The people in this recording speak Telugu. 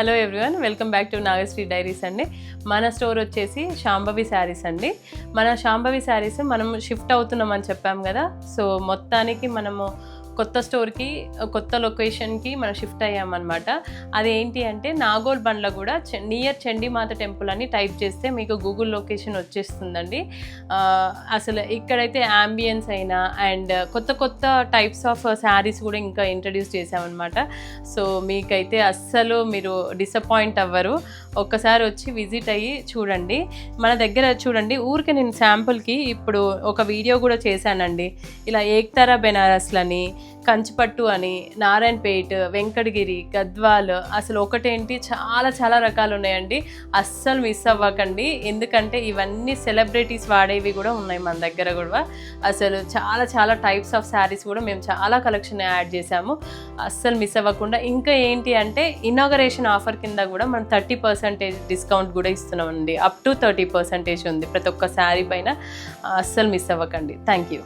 Hello everyone, welcome back to Nagasri diaries అండి. మన స్టోర్ వచ్చేసి శాంభవి శారీస్ అండి. మన శాంభవి శారీస్ మనం షిఫ్ట్ అవుతున్నామని చెప్పాం కదా. సో మొత్తానికి మనము కొత్త స్టోర్కి, కొత్త లొకేషన్కి మనం షిఫ్ట్ అయ్యామన్నమాట. అదేంటి అంటే నాగోల్ బండ్ల కూడా నియర్ చండీమాత టెంపుల్ అని టైప్ చేస్తే మీకు గూగుల్ లొకేషన్ వచ్చేస్తుందండి. అసలు ఇక్కడైతే యాంబియన్స్ అయినా అండ్ కొత్త కొత్త టైప్స్ ఆఫ్ శారీస్ కూడా ఇంకా ఇంట్రడ్యూస్ చేసామన్నమాట. సో మీకైతే అస్సలు మీరు డిసప్పాయింట్ అవ్వరు. ఒక్కసారి వచ్చి విజిట్ అయ్యి చూడండి. మన దగ్గర చూడండి, ఊరికి నేను శాంపుల్కి ఇప్పుడు ఒక వీడియో కూడా చేశానండి. ఇలా ఏక్తారా బెనారస్లని, కంచిపట్టు అని, నారాయణపేట్, వెంకటగిరి, గద్వాల్, అసలు ఒకటేంటి చాలా చాలా రకాలు ఉన్నాయండి. అస్సలు మిస్ అవ్వకండి, ఎందుకంటే ఇవన్నీ సెలబ్రిటీస్ వాడేవి కూడా ఉన్నాయి మన దగ్గర కూడా. అసలు చాలా చాలా టైప్స్ ఆఫ్ శారీస్ కూడా మేము చాలా కలెక్షన్ యాడ్ చేసాము. అస్సలు మిస్ అవ్వకుండా. ఇంకా ఏంటి అంటే ఇనాగరేషన్ ఆఫర్ కింద కూడా మనం 30% డిస్కౌంట్ కూడా ఇస్తున్నామండి. అప్ టు 30% ఉంది ప్రతి ఒక్క శారీ పైన. అస్సలు మిస్ అవ్వకండి. Thank you.